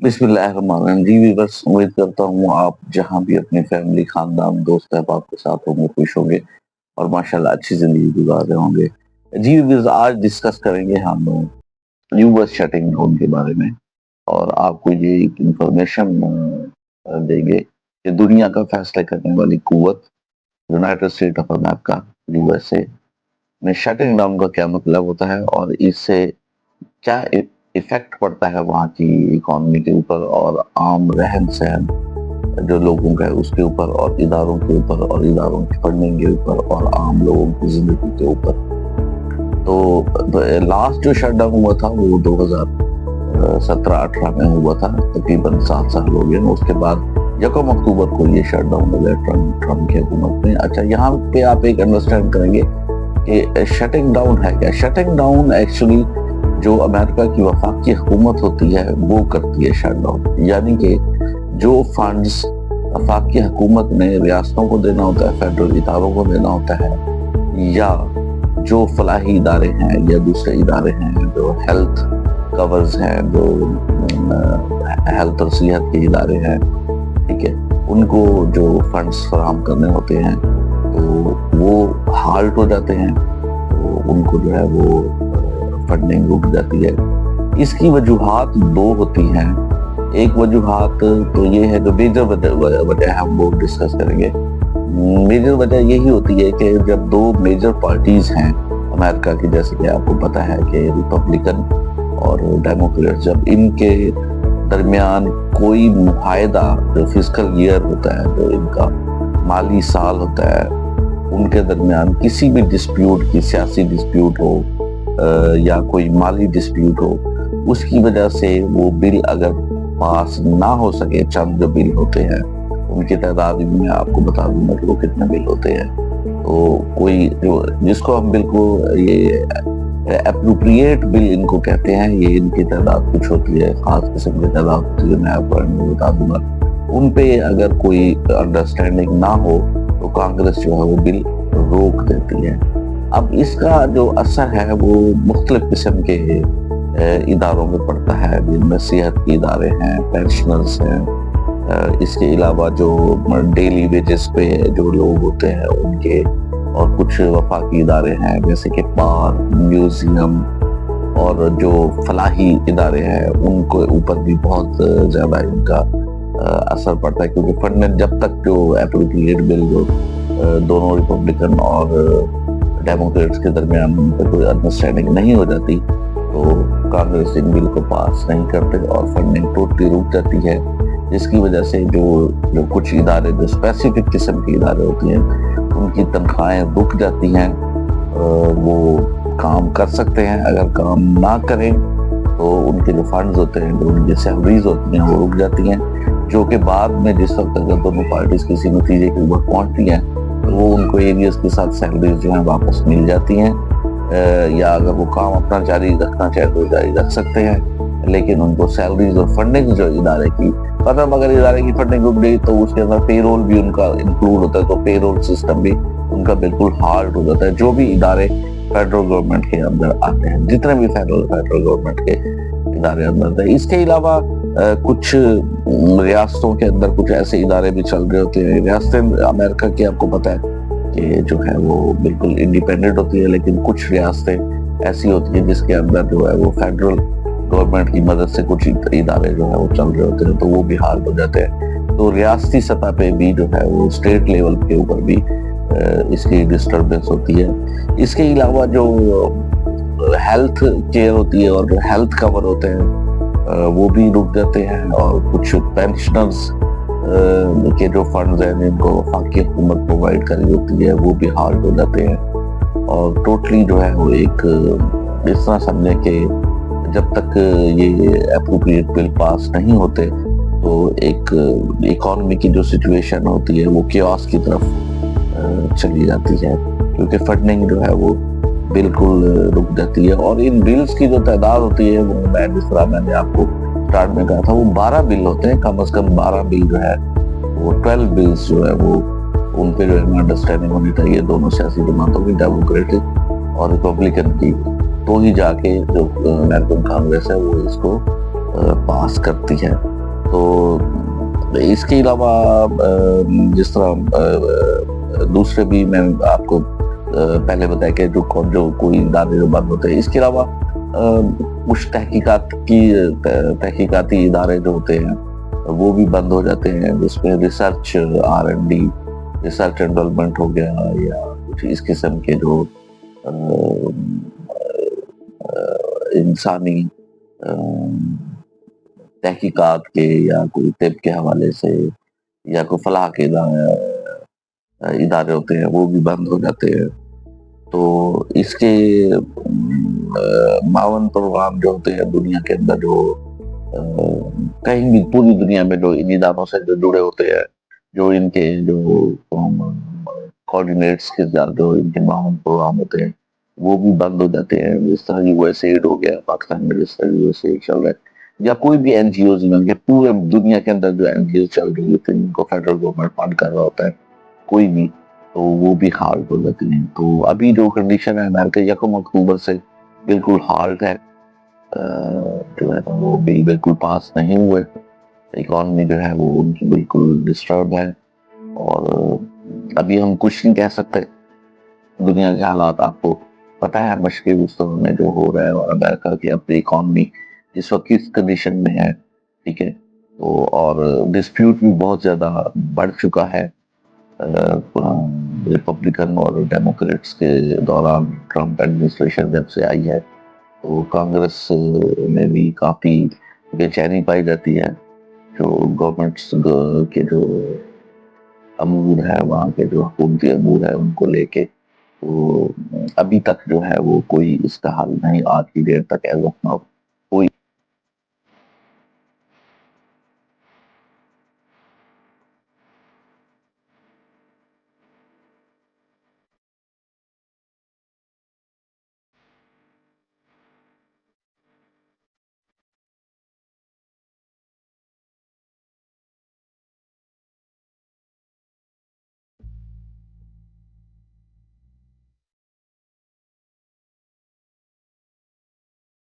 بسم اللہ الرحمن الرحیم جی بھی بس امید کرتا ہوں آپ جہاں بھی اپنی فیملی خاندان دوست احباب کے ساتھ ہوں گے خوش ہوں گے اور ماشاءاللہ اچھی زندگی گزار رہے ہوں گے. جی بھی آج ڈسکس کریں گے ہم یو ایس شٹنگ ڈاؤن کے بارے میں اور آپ کو یہ ایک انفارمیشن دیں گے کہ دنیا کا فیصلہ کرنے والی قوت United state of America U S A میں شٹنگ ڈاؤن کا کیا مطلب ہوتا ہے اور اس سے کیا ایفیکٹ پڑتا ہے وہاں کی اکانومی کے اوپر اور عام رہن سہن جو لوگوں کا ہے اس کے اوپر اور اداروں کے اوپر اور اداروں کی فنڈنگ کے اوپر اور عام لوگوں کی زندگی کے اوپر. تو لاسٹ جو شٹ ڈاؤن ہوا تھا وہ 2017-18 میں ہوا تھا، تقریباً 7 سال ہو گئے. اس کے بعد 1 اکتوبر کو یہ شٹ ڈاؤن ہو گیا ٹرمپ کی حکومت میں. اچھا یہاں پہ آپ ایک انڈرسٹینڈ کریں گے کہ شٹنگ ڈاؤن ہے کیا. شٹنگ ڈاؤن ایکچولی جو امریکہ کی وفاقی حکومت ہوتی ہے وہ کرتی ہے شٹ ڈاؤن، یعنی کہ جو فنڈز وفاقی حکومت نے ریاستوں کو دینا ہوتا ہے، فیڈرل اداروں کو دینا ہوتا ہے، یا جو فلاحی ادارے ہیں یا دوسرے ادارے ہیں جو ہیلتھ کورز ہیں، جو ہیلتھ اور صحت کے ادارے ہیں، ٹھیک ہے، ان کو جو فنڈز فراہم کرنے ہوتے ہیں تو وہ ہالٹ ہو جاتے ہیں، تو ان کو جو ہے وہ فنڈنگ رک جاتی ہے. اس کی وجوہات 2 ہوتی ہیں. ایک وجوہات تو یہ ہے جو میجر وجہ ہم وہ ڈسکس کریں گے. میجر وجہ یہی ہوتی ہے کہ جب 2 میجر پارٹیز ہیں امریکہ کی، جیسے کہ آپ کو پتا ہے کہ ریپبلکن اور ڈیموکریٹ، جب ان کے درمیان کوئی معاہدہ جو فسکل ایئر ہوتا ہے، جو ان کا مالی سال ہوتا ہے، ان کے درمیان کسی بھی ڈسپیوٹ کی سیاسی ڈسپیوٹ ہو یا کوئی مالی ڈسپیوٹ ہو، اس کی وجہ سے وہ بل اگر پاس نہ ہو سکے، چند جو بل ہوتے ہیں ان کی تعداد میں آپ کو بتا دوں گا کہ وہ کتنے بل ہوتے ہیں. تو کوئی جس کو ہم بل کو یہ اپروپریٹ بل ان کو کہتے ہیں، یہ ان کی تعداد کچھ ہوتی ہے، خاص قسم کی تعداد ہوتی ہے، میں آپ کو بتا دوں گا. ان پہ اگر کوئی انڈرسٹینڈنگ نہ ہو تو کانگریس جو ہے وہ بل روک دیتی ہے. اب اس کا جو اثر ہے وہ مختلف قسم کے اداروں میں پڑتا ہے، جن میں صحت کے ادارے ہیں، پینشنرز ہیں، اس کے علاوہ جو ڈیلی ویجز پہ جو لوگ ہوتے ہیں ان کے، اور کچھ وفاقی ادارے ہیں جیسے کہ پارک، میوزیم اور جو فلاحی ادارے ہیں ان کو اوپر بھی بہت زیادہ ان کا اثر پڑتا ہے. کیونکہ فنڈ جب تک جو اپروپریٹ بل جو دونوں ریپبلکن اور ڈیموکریٹس کے درمیان کوئی انڈرسٹینڈنگ نہیں ہو جاتی تو کانگریس ان بل کو پاس نہیں کرتے اور فنڈنگ ٹوٹلی رک جاتی ہے. جس کی وجہ سے جو کچھ ادارے جو اسپیسیفک قسم کے ادارے ہوتے ہیں ان کی تنخواہیں رک جاتی ہیں. وہ کام کر سکتے ہیں، اگر کام نہ کریں تو ان کے جو فنڈز ہوتے ہیں، جو ان کی سیلریز ہوتی ہیں وہ رک جاتی ہیں، جو کہ بعد میں جس وقت اگر دونوں پارٹیز کسی نتیجے کے اوپر پہنچتی ہیں تو وہ ان کو ایریاز کے ساتھ سیلریز جو ہیں واپس مل جاتی ہیں، یا اگر وہ کام اپنا جاری رکھنا چاہے تو جاری رکھ سکتے ہیں، لیکن ان کو سیلریز اور فنڈنگ جو ادارے کی، مطلب اگر ادارے کی فنڈنگ رک گئی تو اس کے اندر پے رول بھی ان کا انکلوڈ ہوتا ہے، تو پے رول سسٹم بھی ان کا بالکل ہارڈ ہو جاتا ہے. جو بھی ادارے فیڈرل گورنمنٹ کے اندر آتے ہیں، جتنے بھی فیڈرل گورنمنٹ کے ادارے اندر آتے ہیں. اس کے علاوہ کچھ ریاستوں کے اندر کچھ ایسے ادارے بھی چل رہے ہوتے ہیں. ریاستیں امریکہ کی آپ کو پتہ ہے کہ جو ہے وہ بالکل انڈیپینڈنٹ ہوتی ہے، لیکن کچھ ریاستیں ایسی ہوتی ہیں جس کے اندر جو ہے وہ فیڈرل گورنمنٹ کی مدد سے کچھ ادارے جو ہے وہ چل رہے ہوتے ہیں، تو وہ بھی حال ہو جاتے ہیں. تو ریاستی سطح پہ بھی جو ہے وہ اسٹیٹ لیول کے اوپر بھی اس کی ڈسٹربنس ہوتی ہے. اس کے علاوہ جو ہیلتھ کیئر ہوتی ہے اور جو ہیلتھ کور ہوتے ہیں وہ بھی رک جاتے ہیں، اور کچھ پینشنرز کے جو فنڈز ہیں جن کو وفاقی حکومت پرووائڈ کری ہوتی ہے وہ بھی ہالٹ ہو جاتے ہیں. اور ٹوٹلی جو ہے وہ ایک اس طرح سمجھیں کہ جب تک یہ اپروپریٹ بل پاس نہیں ہوتے تو ایک اکانومی کی جو سچویشن ہوتی ہے وہ کیوس کی طرف چلی جاتی ہے، کیونکہ فنڈنگ جو ہے وہ بالکل رک جاتی ہے. اور ان بلز کی جو تعداد ہوتی ہے وہ جس طرح میں نے آپ کو اسٹارٹ میں کہا تھا وہ 12 بل ہوتے ہیں، کم از کم 12 بل جو ہے وہ 12 بلز جو ہے وہ ان پہ جو ہے انڈرسٹینڈنگ ہونی چاہیے دونوں سیاسی جماعتوں کی، ڈیموکریٹک اور ریپبلکن کی، تو ہی جا کے جو امریکن کانگریس ہے وہ اس کو پاس کرتی ہے. تو اس کے علاوہ جس طرح دوسرے بھی میں آپ کو پہلے بتایا کہ جو کوئی ادارے جو بند ہوتے ہیں، اس کے علاوہ کچھ تحقیقاتی ادارے جو ہوتے ہیں وہ بھی بند ہو جاتے ہیں، جس میں research R&D، research and development ہو گیا، یا کچھ اس قسم کے جو انسانی تحقیقات کے یا کوئی طب کے حوالے سے یا کوئی فلاح کے ادارے ہوتے ہیں وہ بھی بند ہو جاتے ہیں. تو اس کے معاون پروگرام جو ہوتے ہیں دنیا کے اندر، جو کہیں بھی پوری دنیا میں جو ان اداروں سے جو جڑے ہوتے ہیں، جو ان کے جو کوآرڈینیٹس کے جو ان کے معاون پروگرام ہوتے ہیں وہ بھی بند ہو جاتے ہیں. جس طرح USAID ہو گیا، پاکستان میں جس طرح USAID چل رہا ہے، یا کوئی بھی NGOز میں کہ پورے دنیا کے اندر جو NGOز چل رہی ہوتی ہیں جن کو فیڈرل گورنمنٹ فنڈ کر رہا ہوتا ہے کوئی بھی، تو وہ بھی ہالٹ ہو جاتی ہیں. تو ابھی جو کنڈیشن ہے امریکہ 1 اکتوبر سے بالکل ہالٹ ہے، جو ہے وہ بل بالکل پاس نہیں ہوئے، اکانومی جو ہے وہ ان کی بالکل ڈسٹرب ہے. اور ابھی ہم کچھ نہیں کہہ سکتے، دنیا کے حالات آپ کو پتہ ہے مشرقی وسطی میں جو ہو رہا ہے، اور امریکہ کی اپنی اکانومی اس وقت کس کنڈیشن میں ہے، ٹھیک ہے. تو اور ڈسپیوٹ بھی بہت زیادہ بڑھ چکا ہے ریپبلکن اور ڈیموکریٹس کے دوران. ٹرمپ ایڈمنسٹریشن جب سے آئی ہے تو کانگریس میں بھی کافی بے چینی پائی جاتی ہے. جو گورنمنٹس کے جو امور ہے، وہاں کے جو حکومتی امور ہے ان کو لے کے، تو ابھی تک جو ہے وہ کوئی اس کا حل نہیں، آج کی ڈیٹ تک ایز آف ناؤ